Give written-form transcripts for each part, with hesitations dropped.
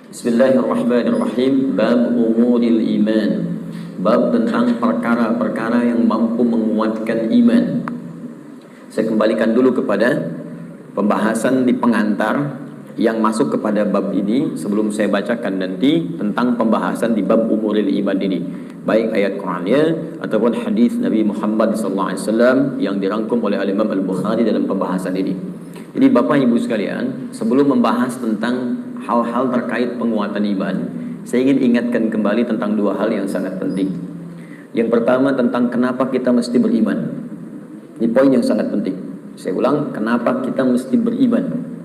Bismillahirrahmanirrahim. Bab umuril iman. Bab tentang perkara-perkara yang mampu menguatkan iman. Saya kembalikan dulu kepada pembahasan di pengantar yang masuk kepada bab ini sebelum saya bacakan nanti tentang pembahasan di bab umuril iman ini, baik ayat Qur'annya ataupun hadis Nabi Muhammad SAW yang dirangkum oleh Imam Al-Bukhari dalam pembahasan ini. Jadi Bapak Ibu sekalian, sebelum membahas tentang hal-hal terkait penguatan iman, saya ingin ingatkan kembali tentang dua hal yang sangat penting. Yang pertama tentang kenapa kita mesti beriman. Ini poin yang sangat penting. Saya ulang, kenapa kita mesti beriman.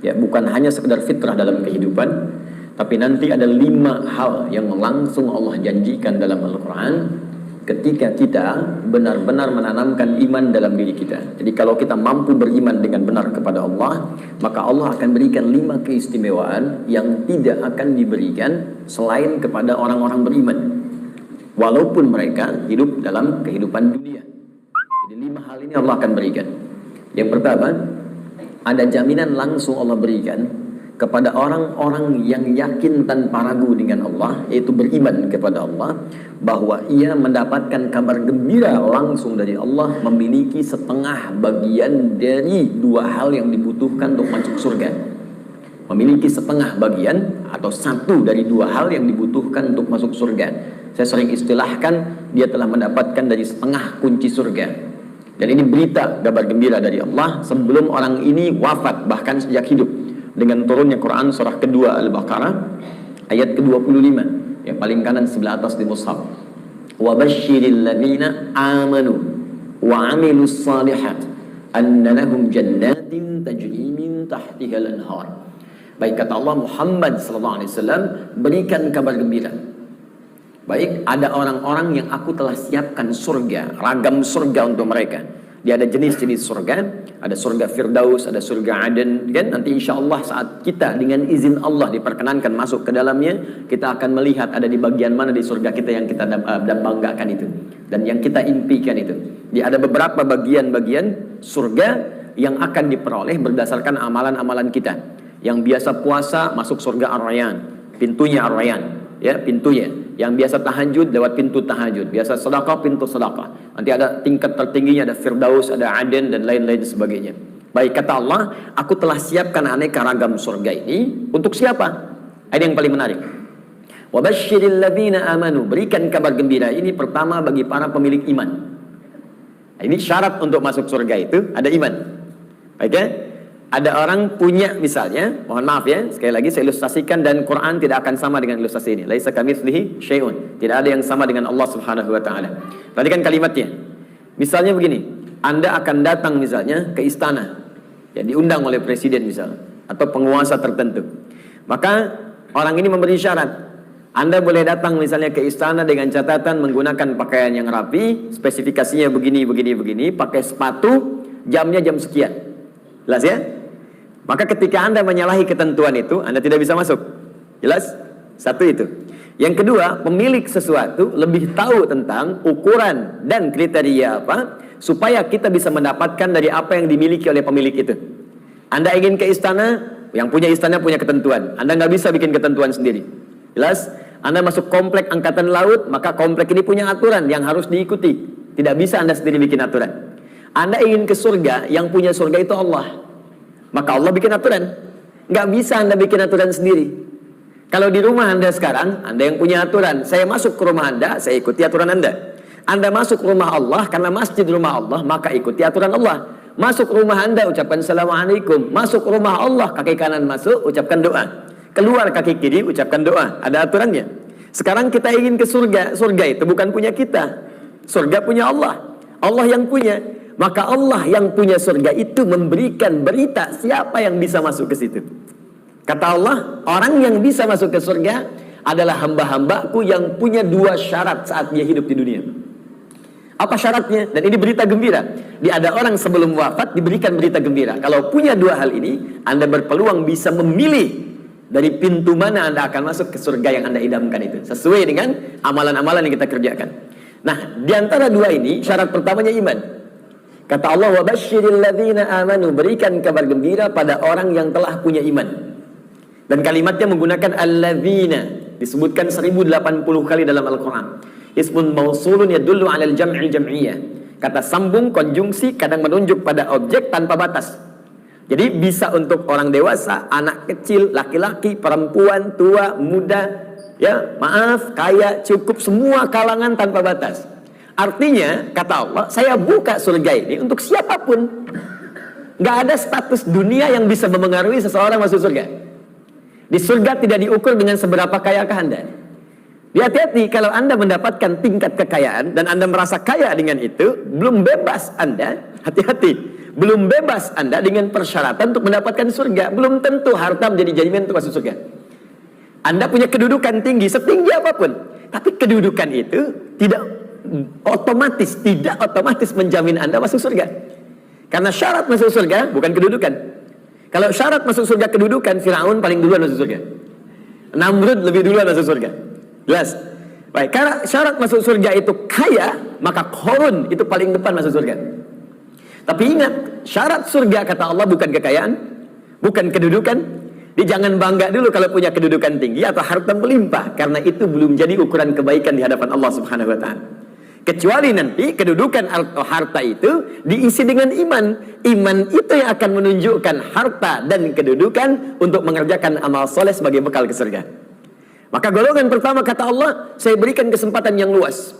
Ya, bukan hanya sekedar fitrah dalam kehidupan, tapi nanti ada 5 hal yang langsung Allah janjikan dalam Al-Quran ketika kita benar-benar menanamkan iman dalam diri kita. Jadi kalau kita mampu beriman dengan benar kepada Allah, maka Allah akan berikan 5 keistimewaan yang tidak akan diberikan selain kepada orang-orang beriman, walaupun mereka hidup dalam kehidupan dunia. Jadi 5 hal ini Allah akan berikan. Yang pertama, ada jaminan langsung Allah berikan kepada orang-orang yang yakin tanpa ragu dengan Allah, yaitu beriman kepada Allah, bahwa ia mendapatkan kabar gembira langsung dari Allah, memiliki setengah bagian dari 2 hal yang dibutuhkan untuk masuk surga. Memiliki setengah bagian atau 1 dari 2 hal yang dibutuhkan untuk masuk surga. Saya sering istilahkan, dia telah mendapatkan dari setengah kunci surga. Dan ini berita kabar gembira dari Allah sebelum orang ini wafat, bahkan sejak hidup, dengan turunnya Quran surah kedua Al-Baqarah ayat ke-25 yang paling kanan sebelah atas di mushaf. Wa basyiril ladzina amanu wa 'amilus shalihat anna lahum jannatin tajri min tahtiha al-anhar. Baik, kata Allah, Muhammad sallallahu alaihi wasallam, berikan kabar gembira. Baik, ada orang-orang yang aku telah siapkan surga, ragam surga untuk mereka. Dia ada jenis-jenis surga, ada surga Firdaus, ada surga Aden, kan? Nanti insya Allah saat kita dengan izin Allah diperkenankan masuk ke dalamnya, kita akan melihat ada di bagian mana di surga kita yang kita banggakan itu, dan yang kita impikan itu. Dia ada beberapa bagian-bagian surga yang akan diperoleh berdasarkan amalan-amalan kita. Yang biasa puasa masuk surga Ar-Rayyan, pintunya Ar-Rayyan, ya, pintunya. Yang biasa tahajud lewat pintu tahajud, biasa sedekah pintu sedekah. Nanti ada tingkat tertingginya, ada Firdaus, ada Aden, dan lain-lain sebagainya. Baik, kata Allah, aku telah siapkan aneka ragam surga ini untuk siapa? Ini yang paling menarik. Wa basyiril ladzina amanu, berikan kabar gembira ini pertama bagi para pemilik iman. Ini syarat untuk masuk surga itu ada iman. Baik ya? Ada orang punya misalnya, mohon maaf ya, sekali lagi saya ilustrasikan, dan Quran tidak akan sama dengan ilustrasi ini. Laisa kamitslihi syai'un. Tidak ada yang sama dengan Allah Subhanahu wa taala. Perhatikan kalimatnya. Misalnya begini, Anda akan datang misalnya ke istana, ya, diundang oleh presiden misalnya, atau penguasa tertentu. Maka orang ini memberi syarat. Anda boleh datang misalnya ke istana dengan catatan menggunakan pakaian yang rapi, spesifikasinya begini, pakai sepatu, jamnya jam sekian. Jelas ya? Maka ketika Anda menyalahi ketentuan itu, Anda tidak bisa masuk. Jelas? Satu itu. Yang kedua, pemilik sesuatu lebih tahu tentang ukuran dan kriteria apa, supaya kita bisa mendapatkan dari apa yang dimiliki oleh pemilik itu. Anda ingin ke istana, yang punya istana punya ketentuan. Anda nggak bisa bikin ketentuan sendiri. Jelas? Anda masuk komplek angkatan laut, maka komplek ini punya aturan yang harus diikuti. Tidak bisa Anda sendiri bikin aturan. Anda ingin ke surga, yang punya surga itu Allah. Maka Allah bikin aturan. Nggak bisa Anda bikin aturan sendiri. Kalau di rumah Anda sekarang, Anda yang punya aturan. Saya masuk ke rumah Anda, saya ikuti aturan Anda. Anda masuk ke rumah Allah, karena masjid rumah Allah, maka ikuti aturan Allah. Masuk ke rumah Anda, ucapkan Assalamualaikum. Masuk ke rumah Allah, kaki kanan masuk, ucapkan doa. Keluar kaki kiri, ucapkan doa. Ada aturannya. Sekarang kita ingin ke surga. Surga itu bukan punya kita. Surga punya Allah. Allah yang punya. Maka Allah yang punya surga itu memberikan berita siapa yang bisa masuk ke situ. Kata Allah, orang yang bisa masuk ke surga adalah hamba-hambaku yang punya 2 syarat saat dia hidup di dunia. Apa syaratnya? Dan ini berita gembira. Ada orang sebelum wafat diberikan berita gembira. Kalau punya 2 hal ini, Anda berpeluang bisa memilih dari pintu mana Anda akan masuk ke surga yang Anda idamkan itu, sesuai dengan amalan-amalan yang kita kerjakan. Nah, di antara 2 ini, syarat pertamanya iman. Kata Allah, wa basyiril ladzina amanu, berikan kabar gembira pada orang yang telah punya iman. Dan kalimatnya menggunakan alladzina, disebutkan 1080 kali dalam Al-Quran. Ismun mausulun yadullu alal jam'il jam'iyah. Kata sambung, konjungsi, kadang menunjuk pada objek tanpa batas. Jadi bisa untuk orang dewasa, anak kecil, laki-laki, perempuan, tua, muda, ya, maaf, kaya, cukup, semua kalangan tanpa batas. Artinya, kata Allah, saya buka surga ini untuk siapapun. Nggak ada status dunia yang bisa memengaruhi seseorang masuk surga. Di surga tidak diukur dengan seberapa kayakah Anda. Hati-hati kalau Anda mendapatkan tingkat kekayaan dan Anda merasa kaya dengan itu, belum bebas Anda, hati-hati, belum bebas Anda dengan persyaratan untuk mendapatkan surga. Belum tentu harta menjadi jaminan untuk masuk surga. Anda punya kedudukan tinggi, setinggi apapun, tapi kedudukan itu tidak otomatis menjamin Anda masuk surga. Karena syarat masuk surga bukan kedudukan. Kalau syarat masuk surga kedudukan, Firaun paling duluan masuk surga. Namrud lebih duluan masuk surga. Jelas? Baik, karena syarat masuk surga itu kaya, maka Qarun itu paling depan masuk surga. Tapi ingat, syarat surga kata Allah bukan kekayaan, bukan kedudukan. Jadi jangan bangga dulu kalau punya kedudukan tinggi atau harta melimpah, karena itu belum jadi ukuran kebaikan di hadapan Allah Subhanahu wa taala. Kecuali nanti kedudukan atau harta itu diisi dengan iman. Iman itu yang akan menunjukkan harta dan kedudukan untuk mengerjakan amal soleh sebagai bekal ke surga. Maka golongan pertama kata Allah, saya berikan kesempatan yang luas.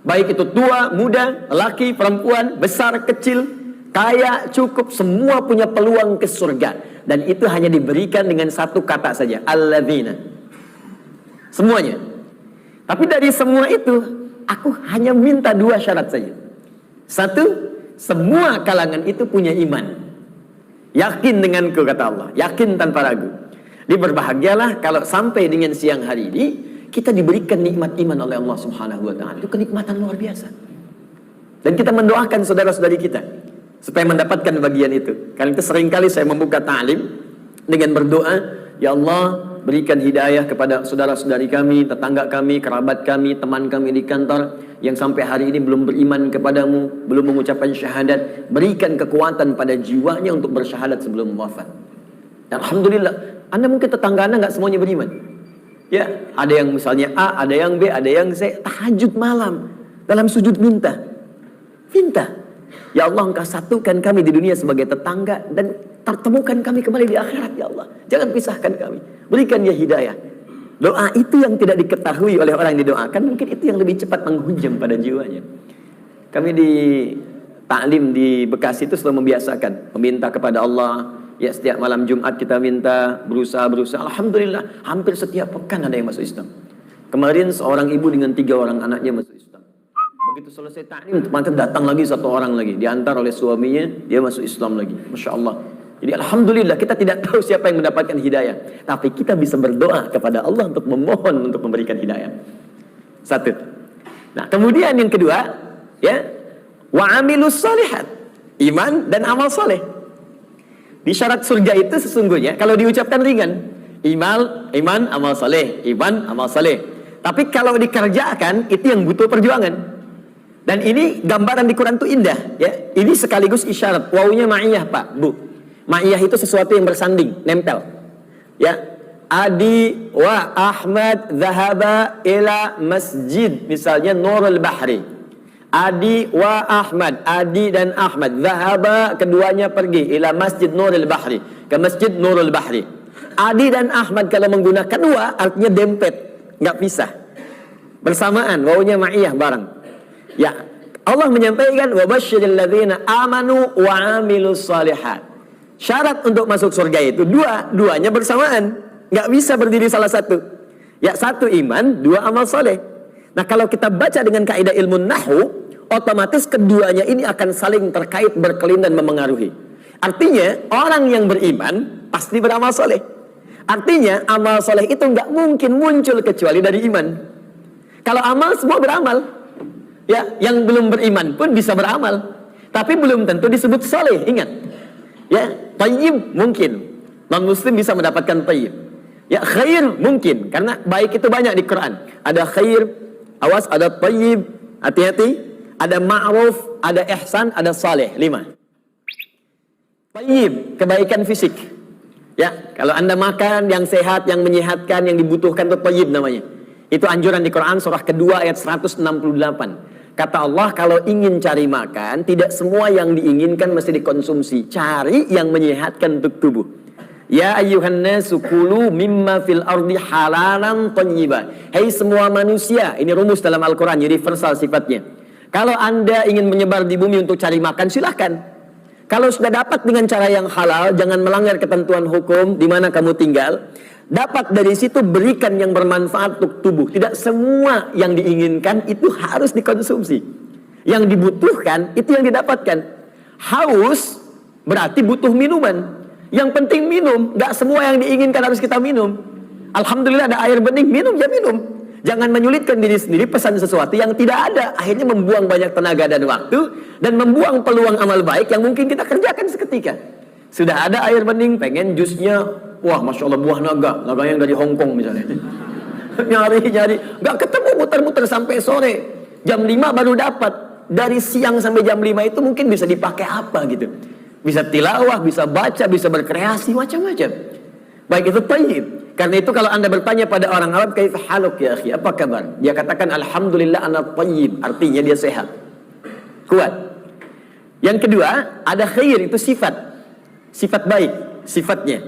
Baik itu tua, muda, laki, perempuan, besar, kecil, kaya, cukup, semua punya peluang ke surga. Dan itu hanya diberikan dengan satu kata saja, alladzina. Semuanya. Tapi dari semua itu, aku hanya minta dua syarat saja. Satu, semua kalangan itu punya iman. Yakin denganku kata Allah, yakin tanpa ragu. Berbahagialah kalau sampai dengan siang hari ini kita diberikan nikmat iman oleh Allah Subhanahu wa taala. Itu kenikmatan luar biasa. Dan kita mendoakan saudara-saudari kita supaya mendapatkan bagian itu. Karena itu seringkali saya membuka ta'lim dengan berdoa, ya Allah, berikan hidayah kepada saudara-saudari kami, tetangga kami, kerabat kami, teman kami di kantor yang sampai hari ini belum beriman kepadamu, belum mengucapkan syahadat. Berikan kekuatan pada jiwanya untuk bersyahadat sebelum wafat. Alhamdulillah, Anda mungkin tetangga Anda nggak semuanya beriman. Ya, ada yang misalnya A, ada yang B, ada yang C. Tahajud malam dalam sujud minta. Ya Allah, Engkau satukan kami di dunia sebagai tetangga dan pertemukan kami kembali di akhirat, ya Allah. Jangan pisahkan kami. Berikan dia hidayah. Doa itu yang tidak diketahui oleh orang yang didoakan, mungkin itu yang lebih cepat menghujam pada jiwanya. Kami di taklim di Bekasi itu selalu membiasakan meminta kepada Allah. Ya, setiap malam Jumat kita minta, berusaha. Alhamdulillah, hampir setiap pekan ada yang masuk Islam. Kemarin seorang ibu dengan 3 orang anaknya masuk Islam. Begitu selesai taklim, teman-teman datang lagi 1 orang lagi, diantar oleh suaminya, dia masuk Islam lagi. Masya Allah. Jadi alhamdulillah, kita tidak tahu siapa yang mendapatkan hidayah, tapi kita bisa berdoa kepada Allah untuk memohon untuk memberikan hidayah. Satu. Nah, kemudian yang kedua, ya, wa amilus shalihat, iman dan amal soleh. Di syarat surga itu sesungguhnya kalau diucapkan ringan, iman, amal soleh, iman, amal soleh. Tapi kalau dikerjakan itu yang butuh perjuangan. Dan ini gambaran di Quran itu indah, ya. Ini sekaligus isyarat. Wawunya ma'iyah, Pak, Bu. Ma'iyah itu sesuatu yang bersanding, nempel. Ya. Adi wa Ahmad zahaba ila masjid, misalnya Nurul Bahri. Adi wa Ahmad, Adi dan Ahmad, zahaba, keduanya pergi ila Masjid Nurul Bahri, ke Masjid Nurul Bahri. Adi dan Ahmad kalau menggunakan wa artinya dempet, nggak pisah. Bersamaan, wawunya ma'iyah bareng. Ya, Allah menyampaikan wa basyiril ladzina amanu wa amilus shalihat. Syarat untuk masuk surga itu duanya bersamaan, nggak bisa berdiri salah satu. Ya, satu iman, 2 amal soleh. Nah, kalau kita baca dengan kaidah ilmu nahwu, otomatis keduanya ini akan saling terkait, berkelindang, memengaruhi. Artinya orang yang beriman pasti beramal soleh. Artinya amal soleh itu nggak mungkin muncul kecuali dari iman. Kalau amal semua beramal. Ya, yang belum beriman pun bisa beramal, tapi belum tentu disebut soleh. Ingat, ya, tayyib mungkin non muslim bisa mendapatkan tayyib. Ya, khair mungkin karena baik itu banyak di Quran. Ada khair, awas, ada tayyib, hati-hati. Ada ma'ruf, ada ihsan, ada saleh. 5. Tayyib, kebaikan fisik. Ya, kalau Anda makan yang sehat, yang menyehatkan, yang dibutuhkan itu thayyib namanya. Itu anjuran di Quran surah kedua ayat 168. Kata Allah, kalau ingin cari makan, tidak semua yang diinginkan mesti dikonsumsi. Cari yang menyehatkan untuk tubuh. Ya ayyuhan nasu kulu mimma fil ardi halalan thayyiba. Hei semua manusia, ini rumus dalam Al-Quran, universal sifatnya. Kalau Anda ingin menyebar di bumi untuk cari makan, silahkan. Kalau sudah dapat dengan cara yang halal, jangan melanggar ketentuan hukum di mana kamu tinggal. Dapat dari situ, berikan yang bermanfaat untuk tubuh. Tidak semua yang diinginkan itu harus dikonsumsi. Yang dibutuhkan itu yang didapatkan. Haus berarti butuh minuman. Yang penting minum. Gak semua yang diinginkan harus kita minum. Alhamdulillah ada air bening, minum ya minum. Jangan menyulitkan diri sendiri pesan sesuatu yang tidak ada. Akhirnya membuang banyak tenaga dan waktu. Dan membuang peluang amal baik yang mungkin kita kerjakan seketika. Sudah ada air bening, pengen jusnya. Wah, Masya Allah, buah naga. Naga yang dari Hongkong misalnya. Nyari. Gak ketemu, muter-muter sampai sore. Jam 5 baru dapat. Dari siang sampai jam 5 itu mungkin bisa dipakai apa gitu. Bisa tilawah, bisa baca, bisa berkreasi, macam-macam. Baik itu thayyib. Karena itu kalau Anda bertanya pada orang Arab, kaifa haluk ya akhi, apa kabar? Dia katakan alhamdulillah ana thayyib, artinya dia sehat. Kuat. Yang kedua, ada khair, itu sifat. Sifat baik, sifatnya.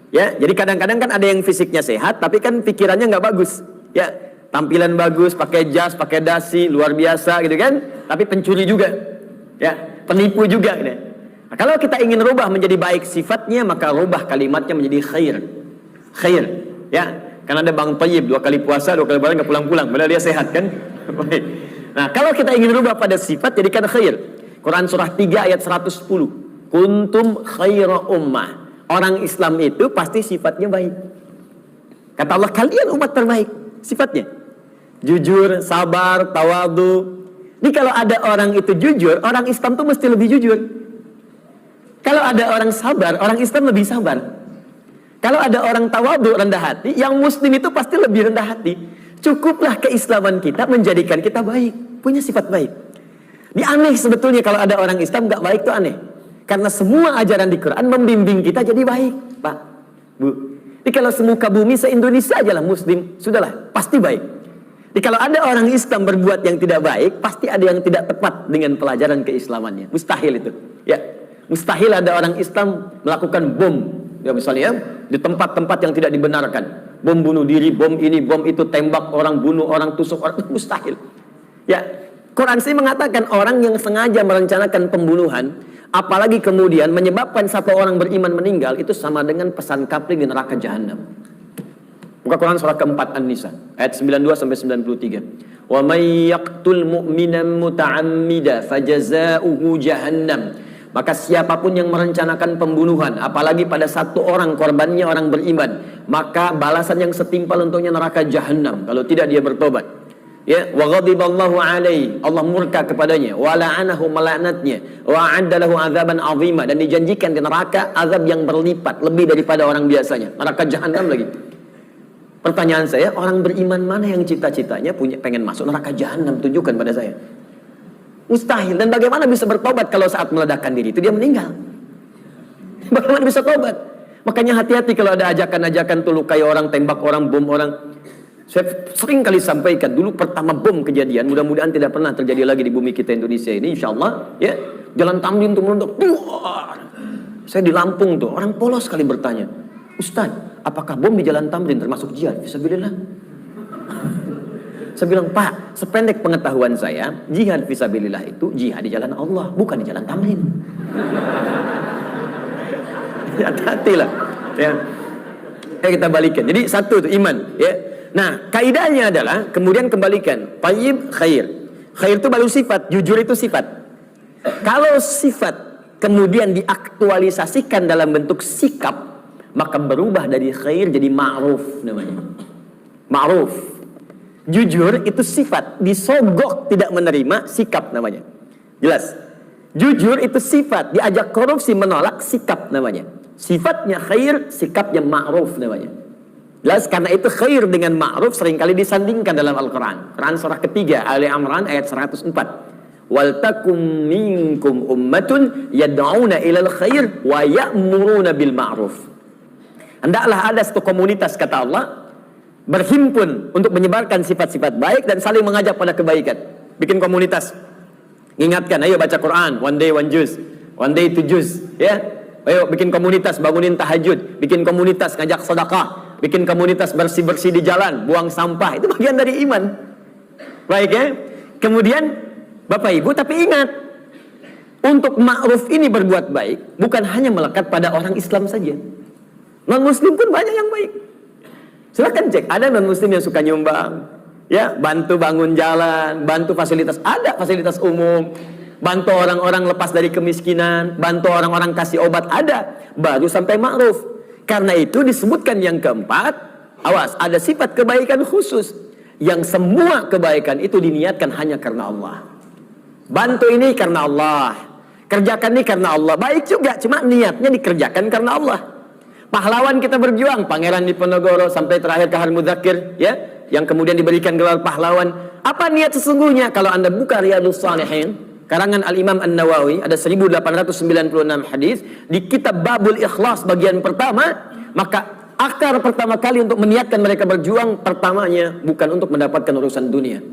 Ya, jadi kadang-kadang kan ada yang fisiknya sehat, tapi kan pikirannya nggak bagus. Ya, tampilan bagus, pakai jas, pakai dasi, luar biasa gitu kan. Tapi pencuri juga. Ya, penipu juga gitu. Nah, kalau kita ingin rubah menjadi baik sifatnya, maka rubah kalimatnya menjadi khair. Khair, ya. Karena ada Bang Thayyib 2 kali puasa, 2 kali lebaran nggak pulang-pulang, padahal dia sehat kan. Nah, kalau kita ingin rubah pada sifat, jadikan khair. Quran surah 3 ayat 110. Kuntum khaira ummah. Orang Islam itu pasti sifatnya baik. Kata Allah, kalian umat terbaik. Sifatnya jujur, sabar, tawadu. Jadi kalau ada orang itu jujur, orang Islam tuh mesti lebih jujur. Kalau ada orang sabar, orang Islam lebih sabar. Kalau ada orang tawadu, rendah hati, yang muslim itu pasti lebih rendah hati. Cukuplah keislaman kita menjadikan kita baik, punya sifat baik. Ini aneh sebetulnya kalau ada orang Islam gak baik, itu aneh. Karena semua ajaran di Quran membimbing kita jadi baik, Pak, Bu. Jadi kalau semuka bumi se-Indonesia aja lah muslim, sudahlah, pasti baik. Jadi kalau ada orang Islam berbuat yang tidak baik, pasti ada yang tidak tepat dengan pelajaran keislamannya. Mustahil itu. Ya, mustahil ada orang Islam melakukan bom. Ya misalnya di tempat-tempat yang tidak dibenarkan. Bom bunuh diri, bom ini, bom itu, tembak orang, bunuh orang, tusuk orang, itu mustahil. Ya, Quran sih mengatakan orang yang sengaja merencanakan pembunuhan, apalagi kemudian menyebabkan satu orang beriman meninggal, itu sama dengan pesan kapling di neraka jahanam. Buka Quran surah keempat An-Nisa ayat 92 sampai 93. Wa may yaqtul mu'minan muta'ammida fajaza'uhu jahannam. Maka siapapun yang merencanakan pembunuhan, apalagi pada satu orang korbannya orang beriman, maka balasan yang setimpal untuknya neraka jahanam kalau tidak dia bertobat. Ya, wa ghadiballahu alaihi, Allah murka kepadanya, wa la'anahu, melaknatnya, wa a'adda lahu azaban 'azima, dan dijanjikan di neraka azab yang berlipat lebih daripada orang biasanya, neraka jahanam lagi. Pertanyaan saya, orang beriman mana yang cita-citanya pengen masuk neraka jahanam? Tunjukkan pada saya. Mustahil. Dan bagaimana bisa bertobat kalau saat meledakkan diri itu dia meninggal? Bagaimana bisa tobat? Makanya hati-hati kalau ada ajakan-ajakan tuh lukai orang, tembak orang, bom orang. Saya sering kali sampaikan dulu pertama bom kejadian, mudah-mudahan tidak pernah terjadi lagi di bumi kita Indonesia ini, insyaallah. Ya, Jalan Tamrin tuh meledak. Saya di Lampung tuh, orang polos sekali bertanya, Ustaz, apakah bom di Jalan Tamrin termasuk jihad? Fisabilillah. Saya bilang, Pak, sependek pengetahuan saya, jihad fisabilillah itu jihad di jalan Allah, bukan di Jalan Tamrin. Hati-hati lah. Ya. Kita balikan. Jadi satu itu iman. Ya. Nah, kaidahnya adalah kemudian kembalikan. Thayyib, khair. Khair itu baru sifat, jujur itu sifat. Kalau sifat kemudian diaktualisasikan dalam bentuk sikap, maka berubah dari khair jadi ma'ruf namanya. Ma'ruf. Jujur itu sifat, disogok tidak menerima, sikap namanya. Jelas? Jujur itu sifat, diajak korupsi menolak, sikap namanya. Sifatnya khair, sikapnya ma'ruf namanya. Jelas? Karena itu khair dengan ma'ruf seringkali disandingkan dalam Al-Quran. Quran surah ketiga, Ali Imran ayat 104. Wal takum minkum ummatun yad'una ilal khair wa ya'muruna bil ma'ruf. Hendaklah ada satu komunitas, kata Allah, berhimpun untuk menyebarkan sifat-sifat baik dan saling mengajak pada kebaikan. Bikin komunitas. Ingatkan, ayo baca Quran, one day one juz, one day two juz, ya. Ayo bikin komunitas, bangunin tahajud, bikin komunitas ngajak sedekah, bikin komunitas bersih-bersih di jalan, buang sampah. Itu bagian dari iman. Baik ya. Kemudian Bapak Ibu, tapi ingat, untuk ma'ruf ini berbuat baik bukan hanya melekat pada orang Islam saja. Non-Muslim pun banyak yang baik. Silakan cek, ada non-Muslim yang suka nyumbang, ya, bantu bangun jalan, bantu fasilitas, ada fasilitas umum, bantu orang-orang lepas dari kemiskinan, bantu orang-orang kasih obat, ada. Baru sampai ma'ruf. Karena itu disebutkan yang keempat, awas, ada sifat kebaikan khusus yang semua kebaikan itu diniatkan hanya karena Allah. Bantu ini karena Allah, kerjakan ini karena Allah. Baik juga, cuma niatnya dikerjakan karena Allah. Pahlawan kita berjuang, Pangeran Diponegoro sampai terakhir Kahar Mudzakkir, ya, yang kemudian diberikan gelar pahlawan. Apa niat sesungguhnya? Kalau Anda buka Riyadhus Shalihin, karangan Al-Imam An-Nawawi, ada 1896 hadis di kitab Babul Ikhlas bagian pertama, maka akar pertama kali untuk meniatkan mereka berjuang, pertamanya bukan untuk mendapatkan urusan dunia,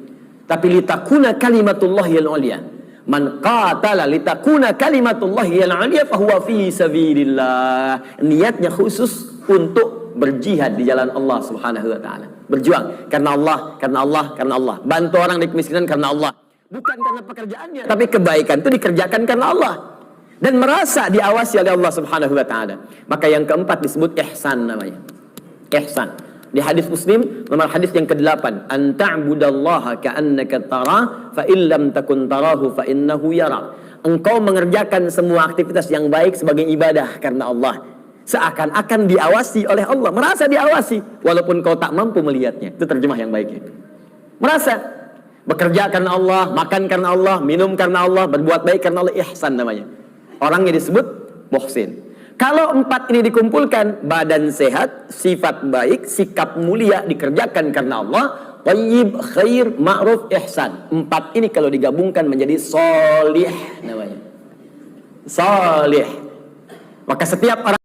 tapi litakuna kalimatullahi al-ulya. Man qatala litakuna kalimatullahi al-ulya fahuwa fi sabilillah. Niatnya khusus untuk berjihad di jalan Allah Subhanahu wa taala. Berjuang karena Allah, karena Allah, karena Allah. Bantu orang di kemiskinan karena Allah. Bukan karena pekerjaannya, tapi kebaikan itu dikerjakan karena Allah dan merasa diawasi oleh Allah Subhanahu wa taala. Maka yang keempat disebut ihsan namanya. Ihsan. Di hadis Muslim nomor hadis yang ke-8, an ta'budallaha ka'annaka tarah fa illam takun tarahu fa innahu yara. Engkau mengerjakan semua aktivitas yang baik sebagai ibadah karena Allah, seakan-akan diawasi oleh Allah, merasa diawasi walaupun kau tak mampu melihatnya. Itu terjemah yang baiknya. Merasa bekerja karena Allah, makan karena Allah, minum karena Allah, berbuat baik karena Allah, ihsan namanya. Orangnya disebut muhsin. Kalau empat ini dikumpulkan, badan sehat, sifat baik, sikap mulia, dikerjakan karena Allah, thayyib, khair, ma'ruf, ihsan. Empat ini kalau digabungkan menjadi sholih namanya. Sholih. Maka setiap orang